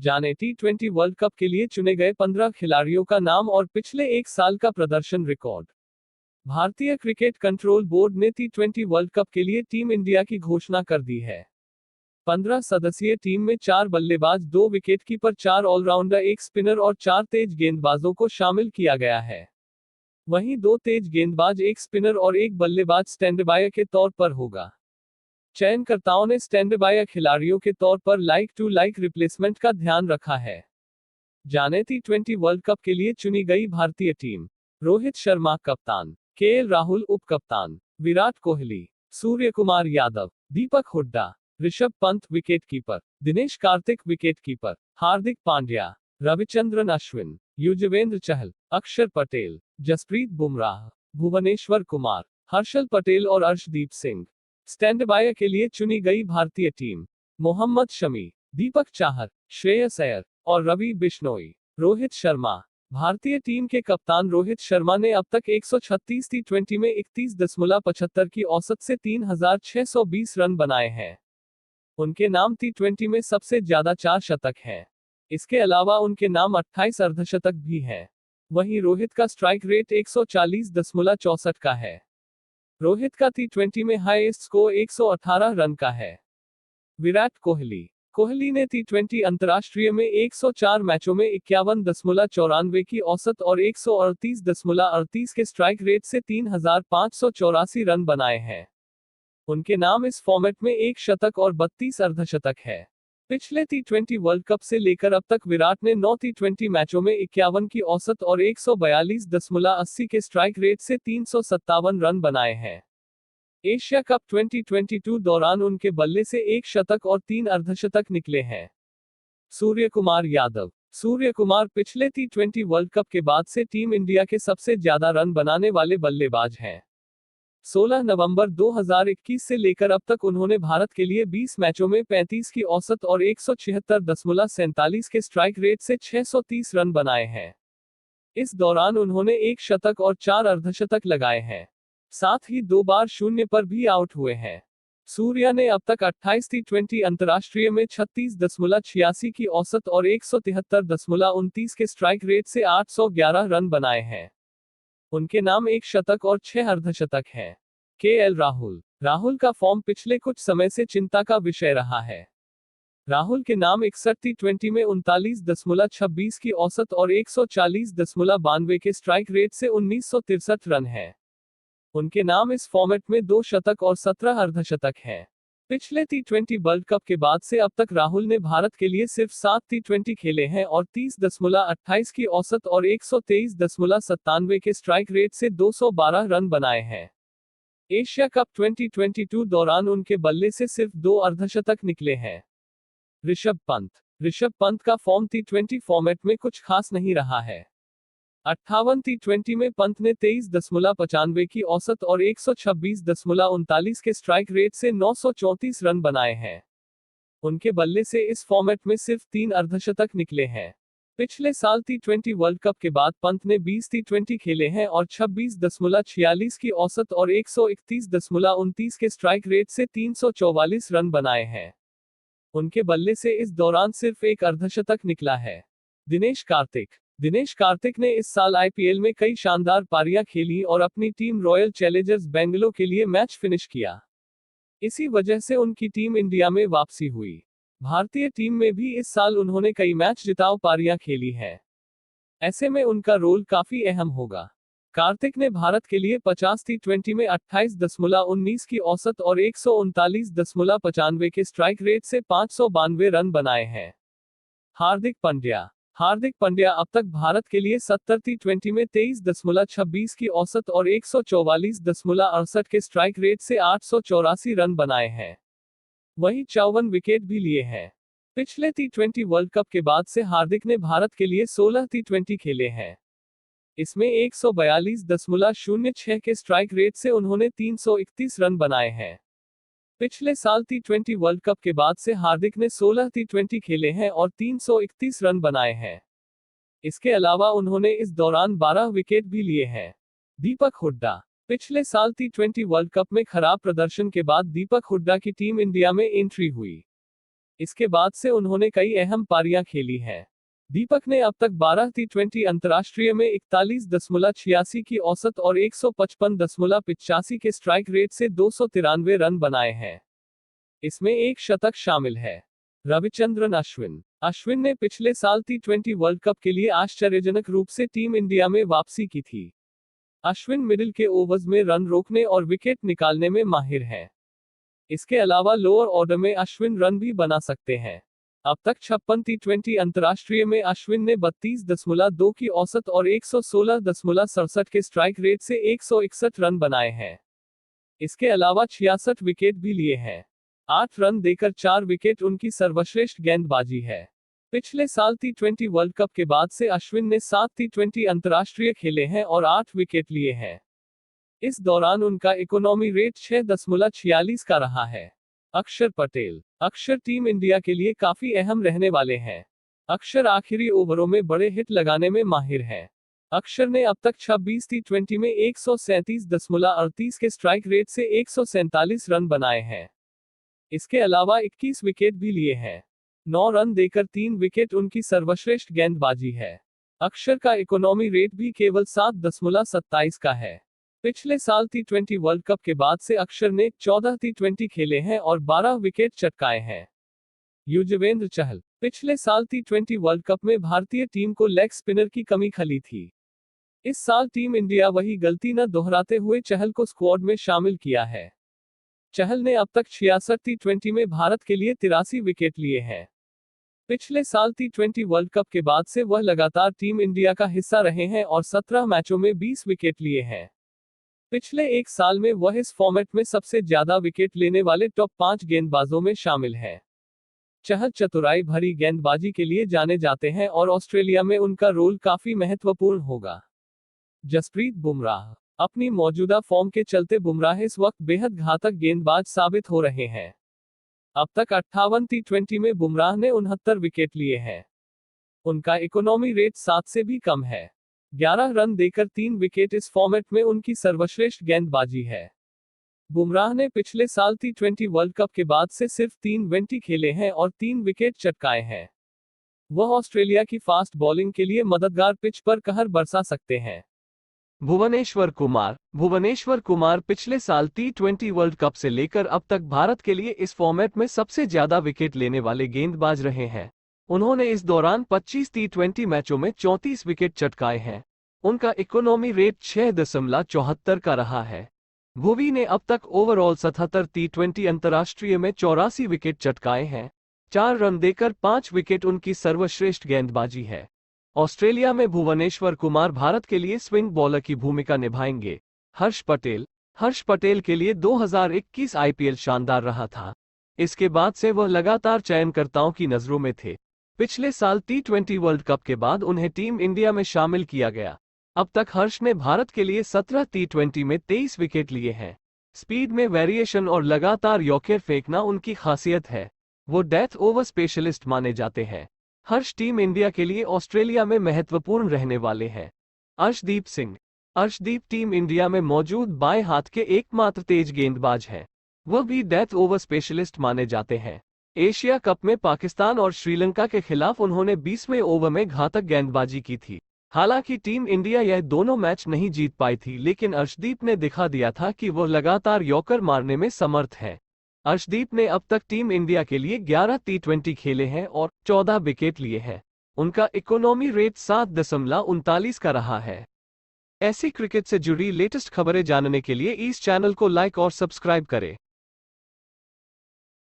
जाने टी20 world cup के लिए चुने गए 15 खिलाड़ियों का नाम और पिछले एक साल का प्रदर्शन रिकॉर्ड। भारतीय क्रिकेट कंट्रोल बोर्ड ने टी20 वर्ल्ड कप के लिए टीम इंडिया की घोषणा कर दी है। 15 सदस्यीय टीम में 4 बल्लेबाज, 2 विकेटकीपर, 4 ऑलराउंडर, 1 स्पिनर और 4 तेज गेंदबाजों को शामिल किया गया है। वहीं 2 तेज गेंदबाज, 1 स्पिनर और 1 बल्लेबाज स्टैंडबाय के तौर पर होगा। चयनकर्ताओं ने स्टैंडबाय खिलाड़ियों के तौर पर लाइक टू लाइक रिप्लेसमेंट का ध्यान रखा है। जाने टी20 वर्ल्ड कप के लिए चुनी गई भारतीय टीम। रोहित शर्मा कप्तान, केएल राहुल उप कप्तान, विराट कोहली, सूर्य कुमार यादव, दीपक हुड्डा, ऋषभ पंत विकेटकीपर, दिनेश कार्तिक विकेटकीपर, हार्दिक पांड्या, रविचंद्रन अश्विन, युजवेंद्र चहल, अक्षर पटेल, जसप्रीत बुमराह, भुवनेश्वर कुमार, हर्षल पटेल और अर्शदीप सिंह। स्टैंडबाय के लिए चुनी गई भारतीय टीम। मोहम्मद शमी, दीपक चाहर, श्रेयस अय्यर और रवि बिश्नोई। रोहित शर्मा। भारतीय टीम के कप्तान रोहित शर्मा ने अब तक 136 टी20 में 31.75 की औसत से 3620 रन बनाए हैं। उनके नाम टी20 में सबसे ज्यादा 4 शतक हैं। इसके अलावा उनके नाम 28 अर्धशतक भी हैं। वहीं रोहित का स्ट्राइक रेट 140.64 का है। रोहित का टी20 में हाईएस्ट स्कोर 118 रन का है। विराट कोहली ने टी20 अंतर्राष्ट्रीय में 104 मैचों में 51.94 की औसत और 138.38 के स्ट्राइक रेट से 3584 रन बनाए हैं। उनके नाम इस फॉर्मेट में 1 शतक और 32 अर्धशतक है। पिछले टी20 वर्ल्ड कप से लेकर अब तक विराट ने 9 टी20 मैचों में 51 की औसत और 142.80 के स्ट्राइक रेट से 357 रन बनाए हैं। एशिया कप 2022 दौरान उनके बल्ले से 1 शतक और 3 अर्धशतक निकले हैं। सूर्य कुमार पिछले टी20 वर्ल्ड कप के बाद से टीम इंडिया के सबसे ज्यादा रन बनाने वाले बल्लेबाज हैं। 16 नवंबर 2021 से लेकर अब तक उन्होंने भारत के लिए 20 मैचों में 35 की औसत और 176.47 के स्ट्राइक रेट से 630 रन बनाए हैं। इस दौरान उन्होंने 1 शतक और 4 अर्धशतक लगाए हैं। साथ ही 2 बार शून्य पर भी आउट हुए हैं। सूर्या ने अब तक 28 टी20 अंतर्राष्ट्रीय में 36.86 की औसत और 173.29 के स्ट्राइक रेट से 811 रन बनाए हैं। उनके नाम 1 शतक और 6 अर्धशतक हैं। केएल राहुल का फॉर्म पिछले कुछ समय से चिंता का विषय रहा है। राहुल के नाम 61 टी20 में 39.26 की औसत और 140.92 के स्ट्राइक रेट से 1963 रन है। उनके नाम इस फॉर्मेट में 2 शतक और 17 अर्धशतक हैं। पिछले टी20 वर्ल्ड कप के बाद से अब तक राहुल ने भारत के लिए सिर्फ 7 टी20 खेले हैं और 30.28 की औसत और 123.97 के स्ट्राइक रेट से 212 रन बनाए हैं। एशिया कप 2022 दौरान उनके बल्ले से सिर्फ 2 अर्धशतक निकले हैं। ऋषभ पंत का फॉर्म टी20 फॉर्मेट में कुछ खास नहीं रहा है। 58 टी20 में पंत ने 23.95 की औसत और 126.39 के स्ट्राइक रेट से 934 रन बनाए हैं। उनके बल्ले से इस फॉर्मेट में सिर्फ 3 अर्धशतक निकले हैं। पिछले साल टी20 वर्ल्ड कप के बाद पंत ने 20 टी20 खेले हैं और 26.46 की औसत और 131.29 के स्ट्राइक रेट से 344 रन बनाए हैं। उनके बल्ले से इस दौरान सिर्फ 1 अर्धशतक निकला है। दिनेश कार्तिक ने इस साल आईपीएल में कई शानदार पारियां खेली और अपनी टीम रॉयल चैलेंजर्स बेंगलुरु के लिए मैच फिनिश किया। इसी वजह से उनकी टीम इंडिया में वापसी हुई। भारतीय टीम में भी इस साल उन्होंने कई मैच जिताऊ पारियां खेली हैं। ऐसे में उनका रोल काफी अहम होगा। कार्तिक ने भारत के लिए 50 टी20 में 28.19 की औसत और 139.95 के स्ट्राइक रेट से 592 रन बनाए हैं। हार्दिक पांड्या अब तक भारत के लिए 70 टी20 में 23.26 की औसत और 144.68 के स्ट्राइक रेट से 884 रन बनाए हैं। वहीं 54 विकेट भी लिए हैं। पिछले टी20 वर्ल्ड कप के बाद से हार्दिक ने भारत के लिए 16 टी20 खेले हैं। इसमें 142.06 के स्ट्राइक रेट से उन्होंने 331 रन बनाए हैं। पिछले साल टी20 वर्ल्ड कप के बाद से हार्दिक ने 16 टी20 खेले हैं और 331 रन बनाए हैं। इसके अलावा उन्होंने इस दौरान 12 विकेट भी लिए हैं। दीपक हुड्डा। पिछले साल टी20 वर्ल्ड कप में खराब प्रदर्शन के बाद दीपक हुड्डा की टीम इंडिया में एंट्री हुई। इसके बाद से उन्होंने कई अहम पारियां खेली हैं। दीपक ने अब तक 12 टी20 अंतर्राष्ट्रीय में 41.86 की औसत और 155.85 के स्ट्राइक रेट से 293 रन बनाए हैं। इसमें एक शतक शामिल है। रविचंद्रन अश्विन ने पिछले साल टी20 वर्ल्ड कप के लिए आश्चर्यजनक रूप से टीम इंडिया में वापसी की थी। अश्विन मिडिल के ओवर्स में रन रोकने और विकेट निकालने में माहिर हैं। इसके अलावा लोअर ऑर्डर में अश्विन रन भी बना सकते हैं। अब तक 56 टी20 अंतर्राष्ट्रीय में अश्विन ने 32.2 की औसत और 116.67 के स्ट्राइक रेट से 161 रन बनाए हैं। इसके अलावा 66 विकेट भी लिए हैं। 8 रन देकर 4 विकेट उनकी सर्वश्रेष्ठ गेंदबाजी है। पिछले साल टी20 वर्ल्ड कप के बाद से अश्विन ने 7 टी20 अंतर्राष्ट्रीय खेले हैं और 8 विकेट लिए हैं। इस दौरान उनका इकोनॉमी रेट 6.46 का रहा है। अक्षर टीम इंडिया के लिए काफी अहम रहने वाले हैं। अक्षर आखिरी ओवरों में बड़े हिट लगाने में माहिर हैं। अक्षर ने अब तक 26 टी20 में 137.38 के स्ट्राइक रेट से 147 रन बनाए हैं। इसके अलावा 21 विकेट भी लिए हैं। 9 रन देकर 3 विकेट उनकी सर्वश्रेष्ठ गेंदबाजी है। अक्षर का इकोनॉमी रेट भी केवल 7.27 का है। पिछले साल टी20 वर्ल्ड कप के बाद से अक्षर ने 14 टी20 खेले हैं और 12 विकेट चटकाए हैं। युजवेंद्र चहल पिछले साल टी20 वर्ल्ड कप में भारतीय टीम को लेग स्पिनर की कमी खली थी। इस साल टीम इंडिया वही गलती न दोहराते हुए चहल को स्क्वाड में शामिल किया है। चहल ने अब तक 66 टी20 में भारत के लिए 83 विकेट लिए हैं। पिछले साल टी20 वर्ल्ड कप के बाद से वह लगातार टीम इंडिया का हिस्सा रहे हैं और 17 मैचों में 20 विकेट लिए हैं। पिछले एक साल में वह इस फॉर्मेट में सबसे ज्यादा विकेट लेने वाले टॉप 5 गेंदबाजों में शामिल हैं। चहल चतुराई भरी गेंदबाजी के लिए जाने जाते हैं और ऑस्ट्रेलिया में उनका रोल काफी महत्वपूर्ण होगा। जसप्रीत बुमराह अपनी मौजूदा फॉर्म के चलते बुमराह इस वक्त बेहद घातक गेंदबाज साबित हो रहे हैं। अब तक 58 टी20 में बुमराह ने 69 विकेट लिए हैं। उनका इकोनॉमी रेट 7 से भी कम है। 11 रन देकर 3 विकेट इस फॉर्मेट में उनकी सर्वश्रेष्ठ गेंदबाजी है। बुमराह ने पिछले साल टी20 वर्ल्ड कप के बाद से सिर्फ 3 वनडे खेले हैं और 3 विकेट चटकाए हैं। वह ऑस्ट्रेलिया की फास्ट बॉलिंग के लिए मददगार पिच पर कहर बरसा सकते हैं। भुवनेश्वर कुमार पिछले साल टी20 वर्ल्ड कप से लेकर अब तक भारत के लिए इस फॉर्मेट में सबसे ज्यादा विकेट लेने वाले गेंदबाज रहे हैं। उन्होंने इस दौरान 25 टी20 मैचों में 34 विकेट चटकाए हैं। उनका इकोनॉमी रेट 6.74 का रहा है। भुवी ने अब तक ओवरऑल 77 टी20 अंतर्राष्ट्रीय में 84 विकेट चटकाए हैं। 4 रन देकर 5 विकेट उनकी सर्वश्रेष्ठ गेंदबाजी है। ऑस्ट्रेलिया में भुवनेश्वर कुमार भारत के लिए स्विंग बॉलर की भूमिका निभाएंगे। हर्ष पटेल के लिए 2021 आईपीएल शानदार रहा था। इसके बाद से वह लगातार चयनकर्ताओं की नजरों में थे। पिछले साल टी20 वर्ल्ड कप के बाद उन्हें टीम इंडिया में शामिल किया गया। अब तक हर्ष ने भारत के लिए 17 टी20 में 23 विकेट लिए हैं। स्पीड में वेरिएशन और लगातार यॉर्कर फेंकना उनकी खासियत है। वो डेथ ओवर स्पेशलिस्ट माने जाते हैं। हर्ष टीम इंडिया के लिए ऑस्ट्रेलिया में महत्वपूर्ण रहने वाले हैं। अर्शदीप टीम इंडिया में मौजूद बाएं हाथ के एकमात्र तेज गेंदबाज हैं। वह भी डेथ ओवर स्पेशलिस्ट माने जाते हैं। एशिया कप में पाकिस्तान और श्रीलंका के खिलाफ उन्होंने 20वें ओवर में घातक गेंदबाजी की थी। हालांकि टीम इंडिया यह दोनों मैच नहीं जीत पाई थी, लेकिन अर्शदीप ने दिखा दिया था कि वह लगातार यॉर्कर मारने में समर्थ है। अर्शदीप ने अब तक टीम इंडिया के लिए 11 टी20 खेले हैं और 14 विकेट लिए हैं। उनका इकोनॉमी रेट 7.39 का रहा है। ऐसी क्रिकेट से जुड़ी लेटेस्ट खबरें जानने के लिए इस चैनल को लाइक और सब्सक्राइब करें।